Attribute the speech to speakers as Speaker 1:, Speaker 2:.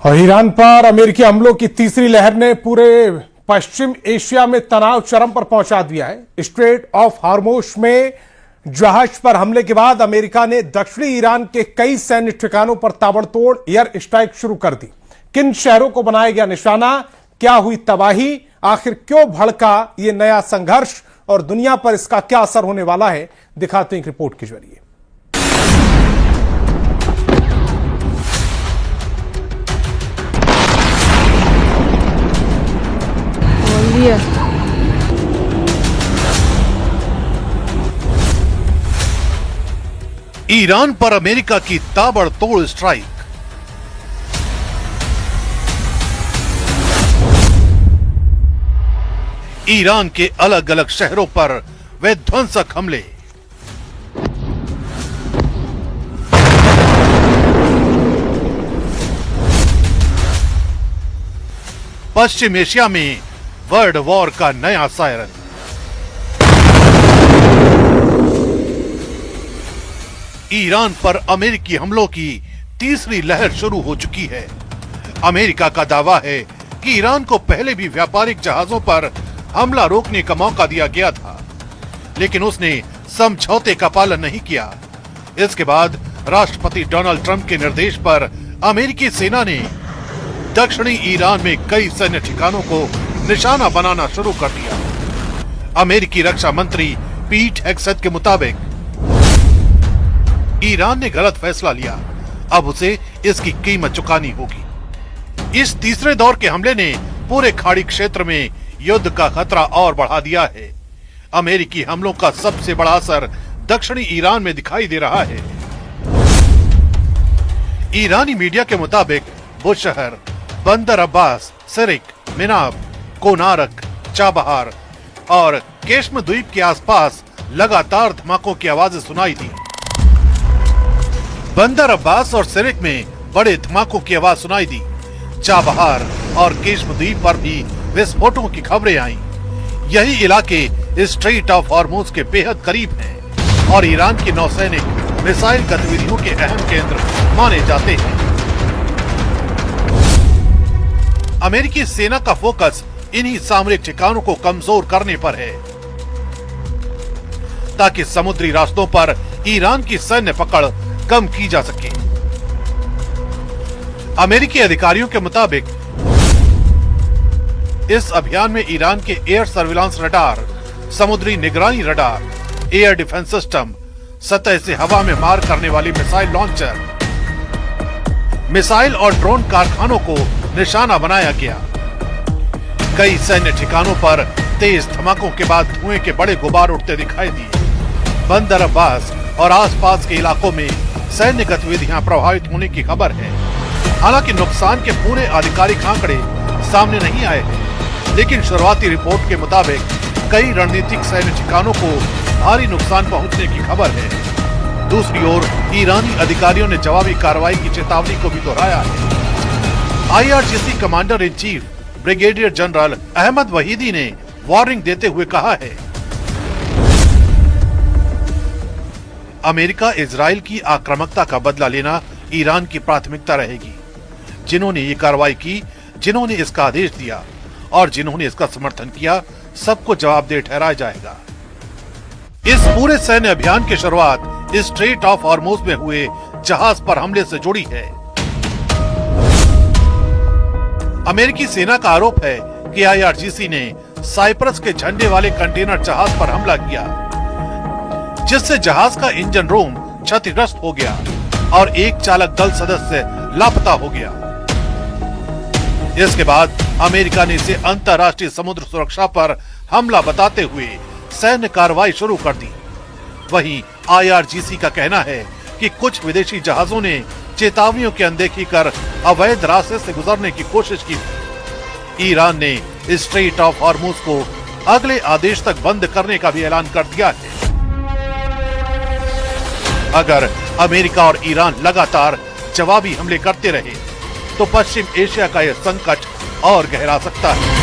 Speaker 1: और ईरान पर अमेरिकी हमलों की तीसरी लहर ने पूरे पश्चिम एशिया में तनाव चरम पर पहुंचा दिया है। स्ट्रेट ऑफ हॉर्मुज में जहाज पर हमले के बाद अमेरिका ने दक्षिणी ईरान के कई सैन्य ठिकानों पर ताबड़तोड़ एयर स्ट्राइक शुरू कर दी। किन शहरों को बनाया गया निशाना, क्या हुई तबाही, आखिर क्यों भड़का यह नया संघर्ष और दुनिया पर इसका क्या असर होने वाला है, दिखाते हैं एक रिपोर्ट के जरिए।
Speaker 2: ईरान पर अमेरिका की ताबड़तोड़ स्ट्राइक। ईरान के अलग अलग शहरों पर विध्वंसक हमले। पश्चिम एशिया में वर्ल्ड वॉर का नया सायरन। ईरान पर अमेरिकी हमलों की तीसरी लहर शुरू हो चुकी है। अमेरिका का दावा है कि ईरान को पहले भी व्यापारिक जहाजों पर हमला रोकने का मौका दिया गया था, लेकिन उसने समझौते का पालन नहीं किया। इसके बाद राष्ट्रपति डोनाल्ड ट्रंप के निर्देश पर अमेरिकी सेना ने दक्षिणी ईरान में कई सैन्य ठिकानों को निशाना बनाना शुरू कर दिया। अमेरिकी रक्षा मंत्री पीट हेग्सेथ के मुताबिक ईरान ने गलत फैसला लिया, अब उसे इसकी कीमत चुकानी होगी। इस तीसरे दौर के हमले ने पूरे खाड़ी क्षेत्र में युद्ध का खतरा और बढ़ा दिया है। अमेरिकी हमलों का सबसे बड़ा असर दक्षिणी ईरान में दिखाई दे रहा है। ईरानी मीडिया के मुताबिक वो शहर बंदर अब्बास, सिरिक, मिनाब, कोनारक, चाबहार और केश्म द्वीप के आसपास लगातार धमाकों की आवाजें सुनाई दी। बंदर अब्बास और सिरिक में बड़े धमाकों की आवाज सुनाई दी। चाबहार और केश्म द्वीप पर भी विस्फोटों की खबरें आईं। यही इलाके स्ट्रेट ऑफ हॉर्मुज के बेहद करीब हैं और ईरान की नौसैनिक मिसाइल गतिविधियों के अहम केंद्र माने जाते हैं। अमेरिकी सेना का फोकस इन्हीं सामरिक ठिकानों को कमजोर करने पर है, ताकि समुद्री रास्तों पर ईरान की सैन्य पकड़ कम की जा सके। अमेरिकी अधिकारियों के मुताबिक इस अभियान में ईरान के एयर सर्विलांस रडार, समुद्री निगरानी रडार, एयर डिफेंस सिस्टम, सतह से हवा में मार करने वाली मिसाइल लॉन्चर, मिसाइल और ड्रोन कारखानों को निशाना बनाया गया। कई सैन्य ठिकानों पर तेज धमाकों के बाद धुएं के बड़े गुबार उठते दिखाई दिए। बंदर अब्बास और आसपास के इलाकों में सैन्य गतिविधियां प्रभावित होने की खबर है। हालांकि नुकसान के पूरे आधिकारिक आंकड़े सामने नहीं आए हैं, लेकिन शुरुआती रिपोर्ट के मुताबिक कई रणनीतिक सैन्य ठिकानों को भारी नुकसान पहुंचने की खबर है। दूसरी ओर ईरानी अधिकारियों ने जवाबी कार्रवाई की चेतावनी को भी दोहराया है। IRGC commander in chief brigadier general Ahmad Vahidi ने वार्निंग देते हुए कहा है, अमेरिका इजराइल की आक्रामकता का बदला लेना ईरान की प्राथमिकता रहेगी। जिन्होंने ये कार्रवाई की, जिन्होंने इसका आदेश दिया और जिन्होंने इसका समर्थन किया, सबको जवाबदेह ठहराया जाएगा। इस पूरे सैन्य अभियान की शुरुआत स्ट्रेट ऑफ हॉर्मुज में हुए जहाज पर हमले से जुड़ी है। अमेरिकी सेना का आरोप है कि IRGC ने साइप्रस के झंडे वाले कंटेनर जहाज पर हमला किया, जिससे जहाज का इंजन रूम क्षतिग्रस्त हो गया और एक चालक दल सदस्य लापता हो गया। इसके बाद अमेरिका ने इसे अंतर्राष्ट्रीय समुद्र सुरक्षा पर हमला बताते हुए सैन्य कार्रवाई शुरू कर दी। वहीं IRGC का कहना है कि कुछ विदेशी जहाजों ने चेतावनियों की अनदेखी कर अवैध रास्ते से गुजरने की कोशिश की। ईरान ने स्ट्रेट ऑफ हॉर्मुज को अगले आदेश तक बंद करने का भी ऐलान कर दिया है। अगर अमेरिका और ईरान लगातार जवाबी हमले करते रहे तो पश्चिम एशिया का यह संकट और गहरा सकता है।